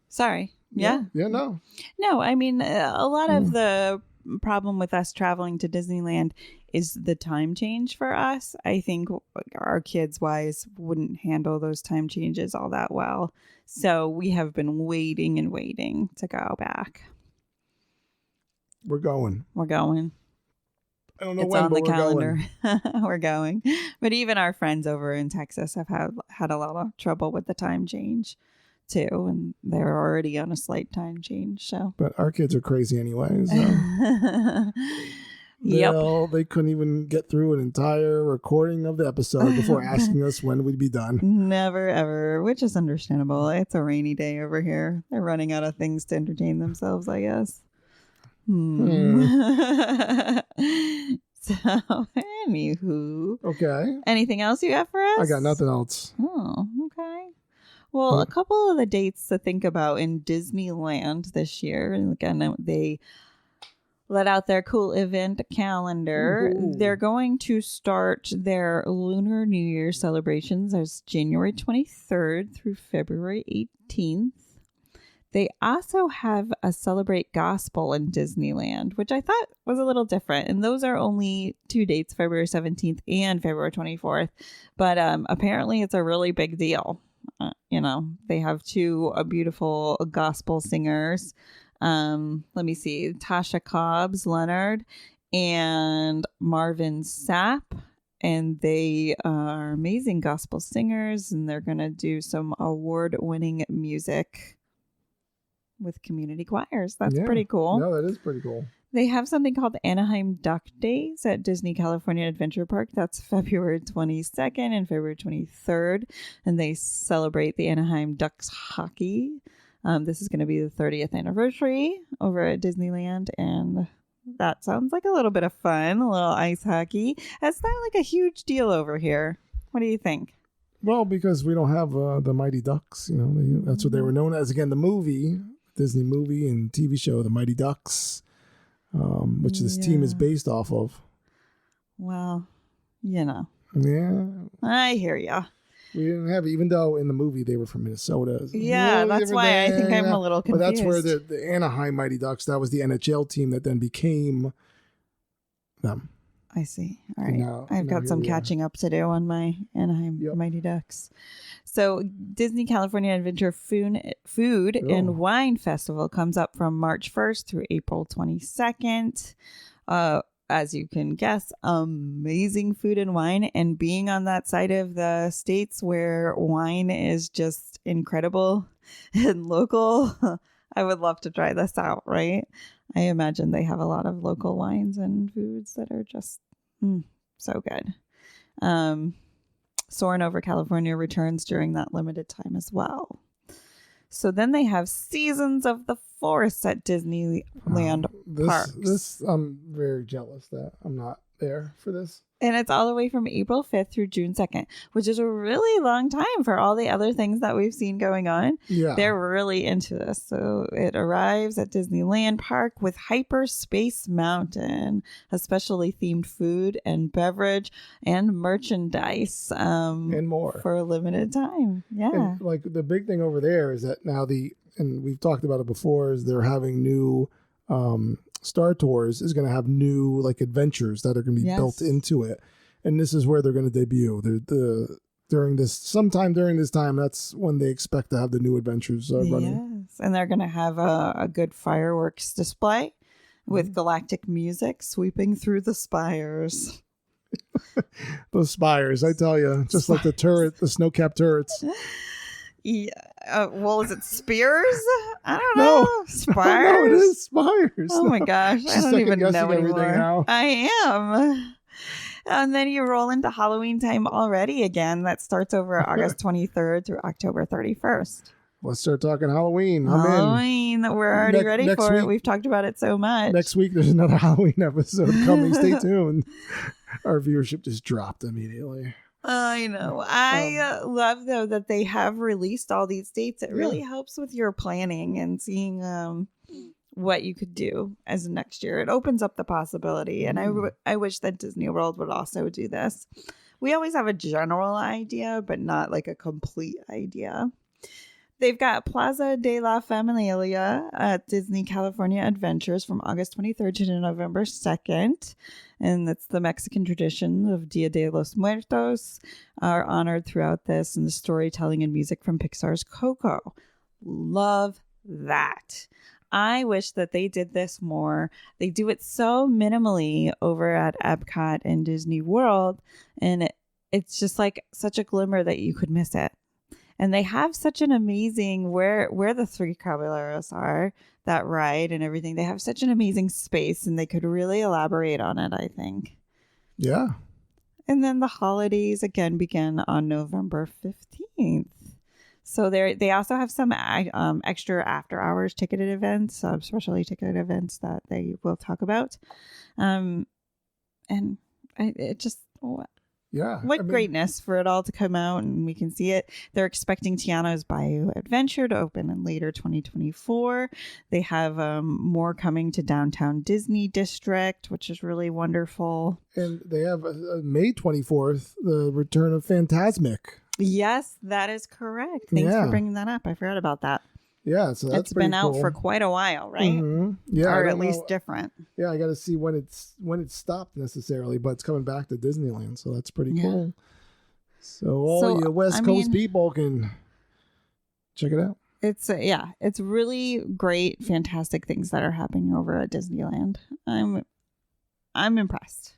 sorry. Yeah. Yeah, no. No, I mean, a lot of the problem with us traveling to Disneyland is the time change for us. I think our kids wise wouldn't handle those time changes all that well. So we have been waiting and waiting to go back. We're going. I don't know it's when, on but the calendar. We're going. But even our friends over in Texas have had a lot of trouble with the time change too, and they're already on a slight time change. So, but our kids are crazy anyways. They couldn't even get through an entire recording of the episode before asking us when we'd be done. Never ever, which is understandable. It's a rainy day over here. They're running out of things to entertain themselves, I guess. So, anywho. Okay. Anything else you got for us? I got nothing else. Oh, okay. Well, a couple of the dates to think about in Disneyland this year. And again, they let out their cool event calendar. Ooh. They're going to start their Lunar New Year celebrations as January 23rd through February 18th. They also have a Celebrate Gospel in Disneyland, which I thought was a little different. And those are only 2 dates, February 17th and February 24th. But apparently it's a really big deal. They have 2 beautiful gospel singers Let me see. Tasha Cobbs Leonard and Marvin Sapp. And they are amazing gospel singers, and they're going to do some award-winning music with community choirs. That's pretty cool. No, that is pretty cool. They have something called Anaheim Duck Days at Disney California Adventure Park. That's February 22nd and February 23rd. And they celebrate the Anaheim Ducks hockey. This is going to be the 30th anniversary over at Disneyland. And that sounds like a little bit of fun, a little ice hockey. That's not like a huge deal over here. What do you think? Well, because we don't have the Mighty Ducks. You know, that's what they were known as. Again, the movie, Disney movie and TV show, the Mighty Ducks, which this team is based off of. Well, you know. Yeah. I hear ya. We didn't have it, even though in the movie they were from Minnesota. Yeah, that's why I think I'm a little confused. But that's where the Anaheim Mighty Ducks, that was the NHL team that then became them. I see. All right. I've got some catching up to do on my Anaheim Mighty Ducks. So Disney California Adventure Food and Wine Festival comes up from March 1st through April 22nd. As you can guess, amazing food and wine, and being on that side of the states where wine is just incredible and local, I would love to try this out, right? I imagine they have a lot of local wines and foods that are just so good. Soarin' Over California returns during that limited time as well. So then they have Seasons of the Forest at Disneyland Parks. I'm very jealous that I'm not there for this. And it's all the way from April 5th through June 2nd, which is a really long time for all the other things that we've seen going on. Yeah. They're really into this. So it arrives at Disneyland Park with Hyperspace Mountain, a specially themed food and beverage and merchandise. And more. For a limited time. Yeah. And like the big thing over there is that now and we've talked about it before, is they're having new Star Tours is going to have new like adventures that are going to be built into it, and this is where they're going to debut. Sometime during this time, that's when they expect to have the new adventures running. Yes, and they're going to have a good fireworks display with galactic music sweeping through the spires. Those spires, I tell you, just like the snow-capped turrets. Yeah. Well, is it spears? I don't know. Spires? No, it is spires. Oh my gosh. I don't even know anymore. Now. I am. And then you roll into Halloween time already again. That starts over August 23rd through October 31st. Let's start talking Halloween. Halloween. We're already ready for it. We've talked about it so much. Next week, there's another Halloween episode coming. Stay tuned. Our viewership just dropped immediately. I know. I love, though, that they have released all these dates. It really helps with your planning and seeing what you could do as next year. It opens up the possibility. And I wish that Disney World would also do this. We always have a general idea, but not like a complete idea. They've got Plaza de la Familia at Disney California Adventures from August 23rd to November 2nd. And that's the Mexican tradition of Dia de los Muertos are honored throughout this, and the storytelling and music from Pixar's Coco. Love that. I wish that they did this more. They do it so minimally over at Epcot and Disney World, and it's just like such a glimmer that you could miss it. And they have such an amazing, where the three caballeros are, that ride and everything, they have such an amazing space, and they could really elaborate on it, I think. Yeah. And then the holidays again begin on November 15th. So they also have some extra after hours ticketed events, especially ticketed events that they will talk about. And it just... Yeah. What greatness for it all to come out and we can see it. They're expecting Tiana's Bayou Adventure to open in later 2024. They have more coming to downtown Disney District, which is really wonderful. And they have May 24th, the return of Fantasmic. Yes, that is correct. Thanks for bringing that up. I forgot about that. Yeah, so that's been out for quite a while, right? Mm-hmm. Yeah, or at least different. Yeah, I got to see when it's stopped necessarily, but it's coming back to Disneyland, so that's pretty cool. So all you West Coast people can check it out. It's really great, fantastic things that are happening over at Disneyland. I'm impressed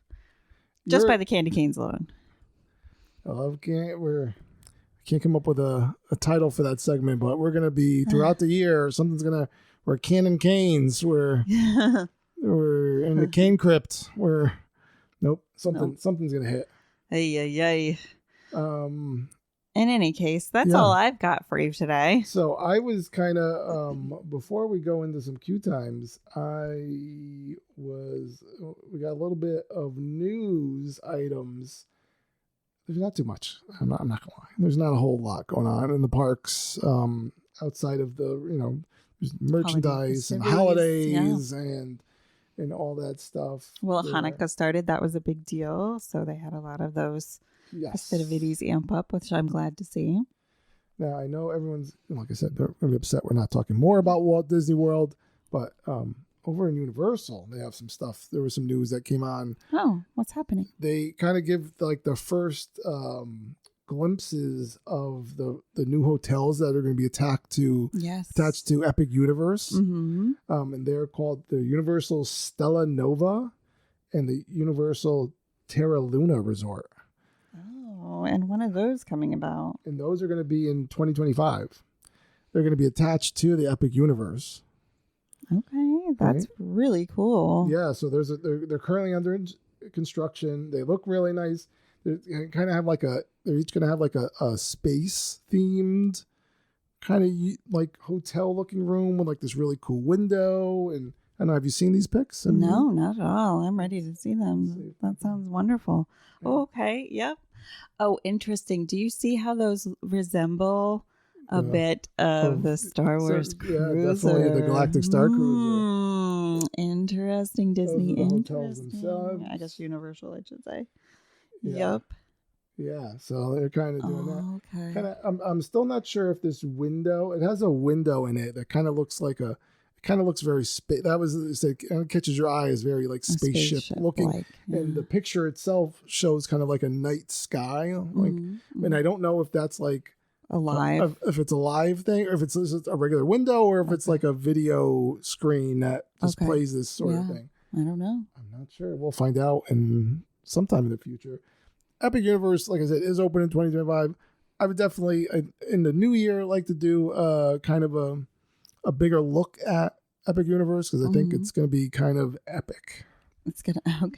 just by the candy canes alone. I love I can't come up with a title for that segment, but we're gonna be throughout the year. We're canning canes. We're in the cane crypt. Something's gonna hit. Ay. In any case, that's all I've got for you today. So I was kind of, before we go into some queue times, we got a little bit of news items. There's not too much. I'm not gonna lie. There's not a whole lot going on in the parks, outside of the, there's merchandise and holidays and all that stuff. Well, Hanukkah started. That was a big deal. So they had a lot of those festivities amp up, which I'm glad to see. Now, I know everyone's, like I said, they're going to be upset we're not talking more about Walt Disney World, but over in Universal, they have some stuff. There was some news that came on. Oh, what's happening? They kind of give like the first glimpses of the new hotels that are going to be attached to Epic Universe. Mm-hmm. And they're called the Universal Stella Nova and the Universal Terra Luna Resort. Oh, and when are those coming about? And those are going to be in 2025. They're going to be attached to the Epic Universe. Okay, that's really cool. Yeah, so they're currently under construction. They look really nice. They're kind of have they're each going to have like a space themed kind of like hotel looking room with like this really cool window. And I don't know, have you seen these pics? No, not at all. I'm ready to see them. That sounds wonderful. Yeah. Oh, okay. Yep. Oh, interesting. Do you see how those resemble a bit of the Star Wars cruiser? Yeah, definitely the Galactic Star Cruiser. Interesting. Disney. Hotels themselves. I guess Universal, I should say. Yeah. Yep. Yeah, so they're kind of doing that. Okay. I'm still not sure if this window. It has a window in it that kind of looks like It kind of looks very it catches your eye as very like spaceship looking, and the picture itself shows kind of like a night sky, and I don't know if that's like alive, if it's a live thing, or if it's just a regular window, or if it's like a video screen that just plays this sort of thing. I don't know. I'm not sure. We'll find out sometime in the future. Epic Universe, like I said, is open in 2025. I would definitely in the new year like to do kind of a bigger look at Epic Universe, because I think it's going to be kind of epic. It's going to,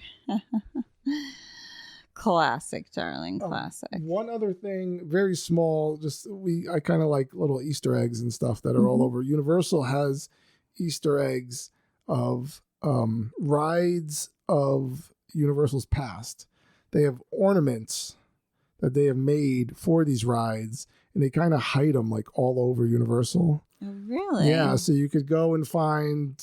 classic, darling, classic. One other thing, very small, I kind of like little Easter eggs and stuff that are all over. Universal has Easter eggs of rides of Universal's past. They have ornaments that they have made for these rides, and they kind of hide them like all over Universal. Oh, really? Yeah, so you could go and find,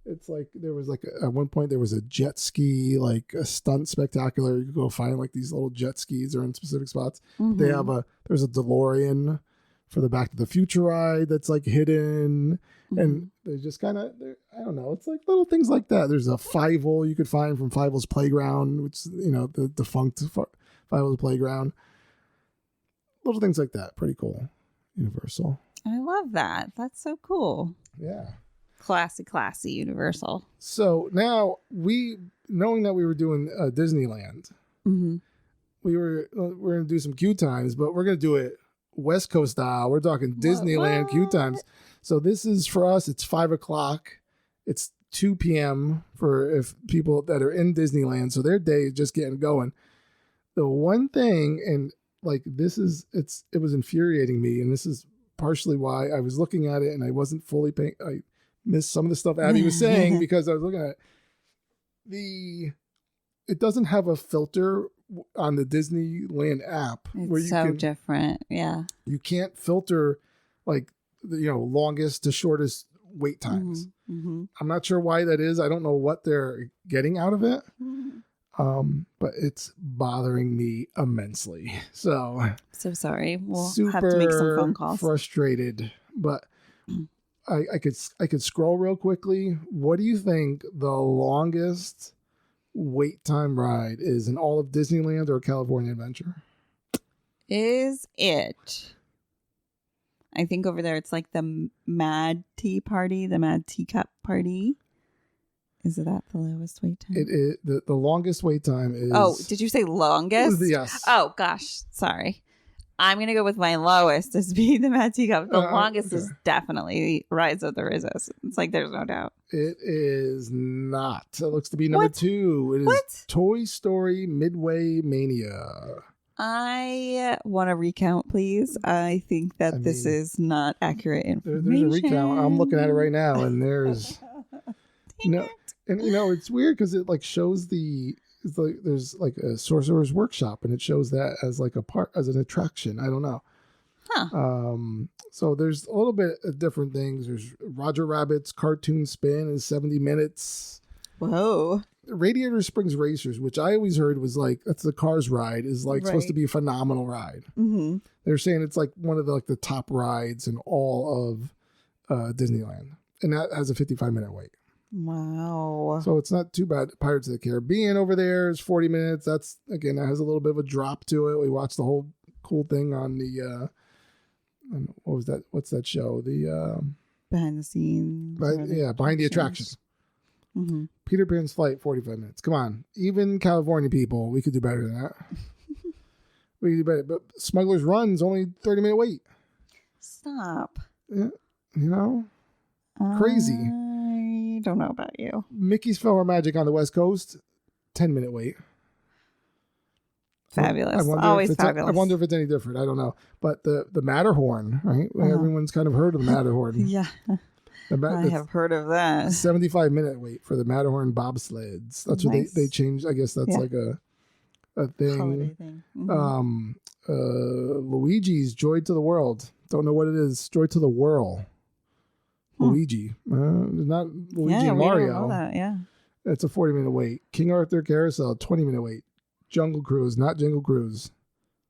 it's like there was like at one point there was a jet ski, like a stunt spectacular. You could go find like these little jet skis are in specific spots. Mm-hmm. There's a DeLorean for the Back to the Future ride that's like hidden. Mm-hmm. And they're just kind of, I don't know, it's like little things like that. There's a Fievel you could find from Fievel's Playground, which, the defunct Fievel's Playground. Little things like that. Pretty cool. Universal. I love that. That's so cool. Yeah. Classy Universal. So now knowing that we were doing Disneyland, we're going to do some queue times, but we're going to do it West Coast style. We're talking Disneyland queue times. So this is for us, it's 5:00. It's 2 p.m. for if people that are in Disneyland. So their day is just getting going. The one thing, and like it was infuriating me, and this is partially why I was looking at it and I wasn't fully paying. I missed some of the stuff Abby was saying because I was looking at it. It doesn't have a filter on the Disneyland app. It's different. Yeah. You can't filter like longest to shortest wait times. Mm-hmm. I'm not sure why that is. I don't know what they're getting out of it. But it's bothering me immensely. So sorry. We'll have to make some phone calls. Frustrated, but I could scroll real quickly. What do you think the longest wait time ride is in all of Disneyland or California Adventure? Is it? I think over there it's like the Mad Tea Party, the Mad Teacup Party. Is that the lowest wait time? It is the longest wait time is. Oh, did you say longest? Yes. Oh gosh, sorry. I'm gonna go with my lowest as being the Mad Teacup. The longest is definitely Rise of the Resist. It's like there's no doubt. It is not. It looks to be number 2. It is Toy Story Midway Mania. I want to recount, please. I think that this is not accurate information. There's a recount. I'm looking at it right now, and there's no. And it's weird because it like shows there's like a Sorcerer's Workshop, and it shows that as like as an attraction. I don't know. Huh. So there's a little bit of different things. There's Roger Rabbit's cartoon spin is 70 minutes. Whoa. Radiator Springs Racers, which I always heard was like, that's the Cars ride, is like supposed to be a phenomenal ride. Mm-hmm. They're saying it's like one of the top rides in all of Disneyland. And that has a 55-minute wait. Wow. So it's not too bad. Pirates of the Caribbean over there is 40 minutes. That has a little bit of a drop to it. We watched the whole cool thing on the, what was that? What's that show? The behind the scenes. Behind the attractions. Mm-hmm. Peter Pan's Flight, 45 minutes. Come on. Even California people, we could do better than that. We could do better. But Smuggler's Run's only 30-minute wait. Stop. Yeah, crazy. I don't know about you. Mickey's Philhar Magic on the West Coast, 10-minute wait. Fabulous. Always fabulous. I wonder if it's any different. I don't know. But the Matterhorn, right? Everyone's kind of heard of the Matterhorn. Yeah. I have heard of that. 75-minute wait for the Matterhorn bobsleds. That's what they changed. I guess that's like a thing. Holiday thing. Mm-hmm. Luigi's Joy to the World. Don't know what it is. Joy to the Whirl. Luigi. Not Luigi and Mario. We don't know that. Yeah. It's a 40-minute wait. King Arthur Carousel, 20-minute wait. Jungle Cruise, not Jungle Cruise,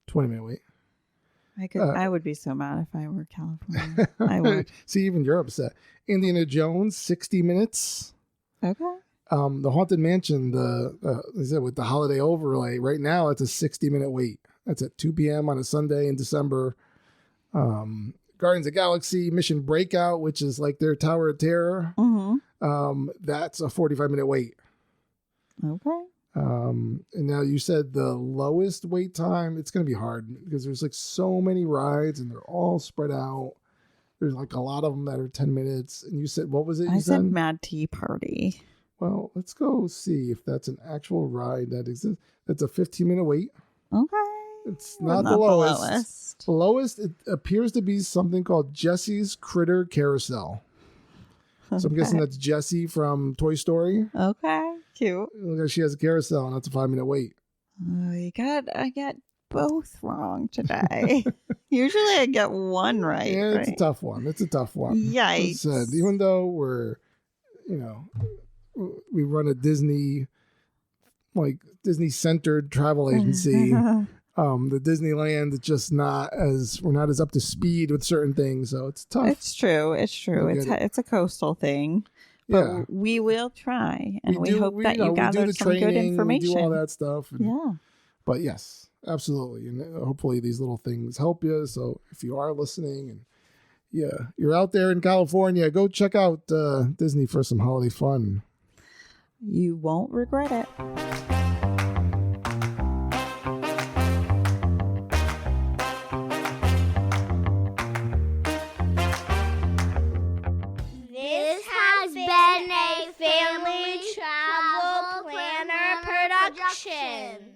20-minute wait. I would be so mad if I were California. I would. See, even you're upset. Indiana Jones, 60 minutes. Okay. The Haunted Mansion, with the holiday overlay, right now it's a 60-minute wait. That's at 2 p.m. on a Sunday in December. Guardians of the Galaxy, Mission Breakout, which is like their Tower of Terror. Mm-hmm. That's a 45-minute wait. Okay. And now you said the lowest wait time, it's going to be hard because there's like so many rides and they're all spread out. There's like a lot of them that are 10 minutes. And you said, what was it? I said Mad Tea Party. Well, let's go see if that's an actual ride that exists. That's a 15-minute wait. Okay. It's not the lowest. The lowest, it appears to be something called Jessie's Critter Carousel. Okay. So I'm guessing that's Jessie from Toy Story. Okay. Cute. Look like she has a carousel and that's a 5-minute wait. I got both wrong today. Usually I get one right. Yeah, it's a tough one. Yikes. Said, even though we're, we run a Disney centered travel agency. The Disneyland is just we're not as up to speed with certain things, so it's tough. It's true. It's a coastal thing. But we will try, and we hope that you gather some good information. We do all that stuff. Yeah. But yes, absolutely. And hopefully these little things help you. So if you are listening and you're out there in California, go check out Disney for some holiday fun. You won't regret it. Been a Family Travel Planner production.